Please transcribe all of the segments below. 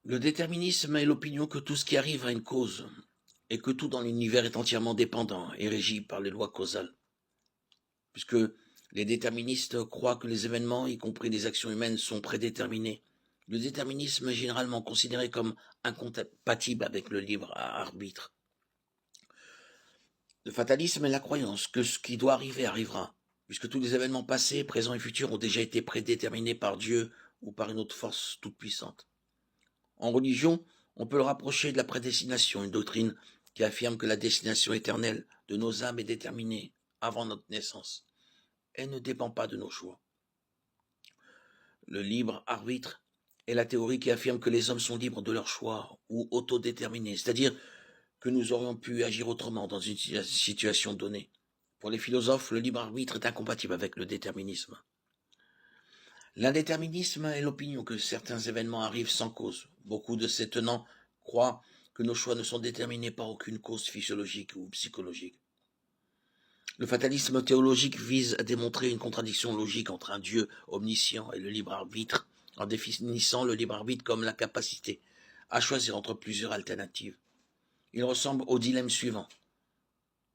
Le déterminisme est l'opinion que tout ce qui arrive a une cause, et que tout dans l'univers est entièrement dépendant et régi par les lois causales. Puisque les déterministes croient que les événements, y compris les actions humaines, sont prédéterminés. Le déterminisme est généralement considéré comme incompatible avec le libre arbitre. Le fatalisme est la croyance que ce qui doit arriver arrivera, puisque tous les événements passés, présents et futurs ont déjà été prédéterminés par Dieu ou par une autre force toute puissante. En religion, on peut le rapprocher de la prédestination, une doctrine qui affirme que la destination éternelle de nos âmes est déterminée avant notre naissance. Elle ne dépend pas de nos choix. Le libre arbitre est la théorie qui affirme que les hommes sont libres de leurs choix ou autodéterminés, c'est-à-dire que nous aurions pu agir autrement dans une situation donnée. Pour les philosophes, le libre arbitre est incompatible avec le déterminisme. L'indéterminisme est l'opinion que certains événements arrivent sans cause. Beaucoup de ces tenants croient que nos choix ne sont déterminés par aucune cause physiologique ou psychologique. Le fatalisme théologique vise à démontrer une contradiction logique entre un Dieu omniscient et le libre arbitre, en définissant le libre arbitre comme la capacité à choisir entre plusieurs alternatives. Il ressemble au dilemme suivant.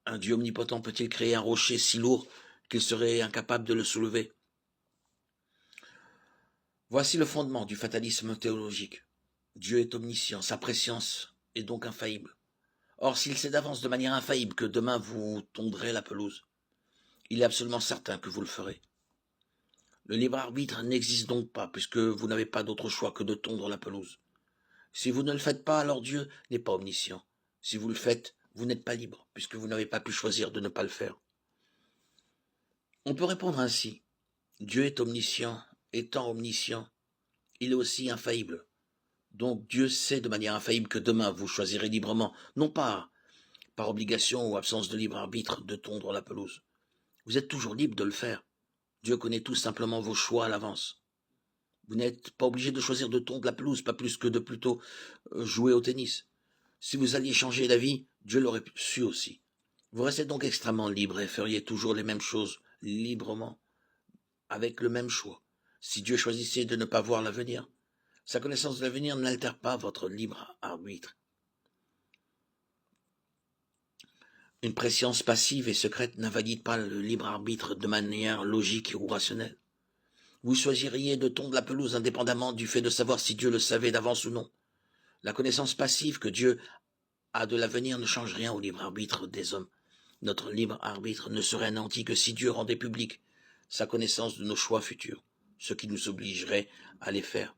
Un Dieu omnipotent peut-il créer un rocher si lourd qu'il serait incapable de le soulever? Voici le fondement du fatalisme théologique. Dieu est omniscient, sa préscience est donc infaillible. Or, s'il sait d'avance de manière infaillible que demain vous tondrez la pelouse, il est absolument certain que vous le ferez. Le libre arbitre n'existe donc pas, puisque vous n'avez pas d'autre choix que de tondre la pelouse. Si vous ne le faites pas, alors Dieu n'est pas omniscient. Si vous le faites, vous n'êtes pas libre, puisque vous n'avez pas pu choisir de ne pas le faire. On peut répondre ainsi. Dieu est omniscient, étant omniscient, il est aussi infaillible. Donc Dieu sait de manière infaillible que demain vous choisirez librement, non pas par obligation ou absence de libre arbitre, de tondre la pelouse. Vous êtes toujours libre de le faire. Dieu connaît tout simplement vos choix à l'avance. Vous n'êtes pas obligé de choisir de tondre la pelouse, pas plus que de plutôt jouer au tennis. Si vous alliez changer d'avis, Dieu l'aurait su aussi. Vous restez donc extrêmement libre et feriez toujours les mêmes choses librement, avec le même choix. Si Dieu choisissait de ne pas voir l'avenir, sa connaissance de l'avenir n'altère pas votre libre arbitre. Une préscience passive et secrète n'invalide pas le libre arbitre de manière logique ou rationnelle. Vous choisiriez de tondre la pelouse indépendamment du fait de savoir si Dieu le savait d'avance ou non. La connaissance passive que Dieu a de l'avenir ne change rien au libre arbitre des hommes. Notre libre arbitre ne serait anéanti que si Dieu rendait public sa connaissance de nos choix futurs, ce qui nous obligerait à les faire.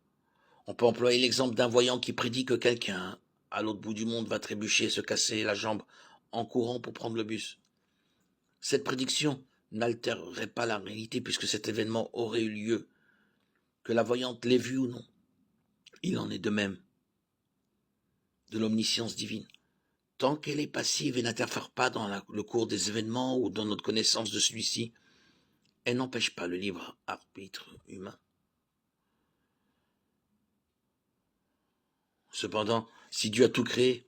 On peut employer l'exemple d'un voyant qui prédit que quelqu'un, à l'autre bout du monde, va trébucher et se casser la jambe en courant pour prendre le bus. Cette prédiction n'altérerait pas la réalité puisque cet événement aurait eu lieu, que la voyante l'ait vu ou non. Il en est de même de l'omniscience divine. Tant qu'elle est passive et n'interfère pas dans le cours des événements ou dans notre connaissance de celui-ci, elle n'empêche pas le libre arbitre humain. Cependant, si Dieu a tout créé,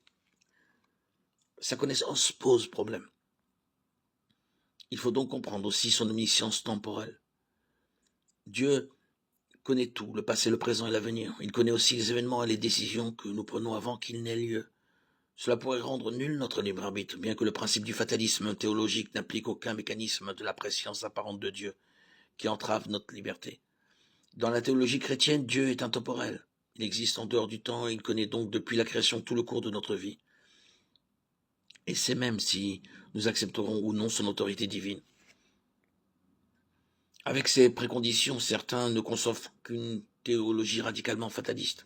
sa connaissance pose problème. Il faut donc comprendre aussi son omniscience temporelle. Dieu connaît tout, le passé, le présent et l'avenir. Il connaît aussi les événements et les décisions que nous prenons avant qu'ils n'aient lieu. Cela pourrait rendre nul notre libre arbitre, bien que le principe du fatalisme théologique n'applique aucun mécanisme de la prescience apparente de Dieu qui entrave notre liberté. Dans la théologie chrétienne, Dieu est intemporel. Il existe en dehors du temps et il connaît donc depuis la création tout le cours de notre vie. Et c'est même si nous accepterons ou non son autorité divine. Avec ces préconditions, certains ne conçoivent qu'une théologie radicalement fataliste.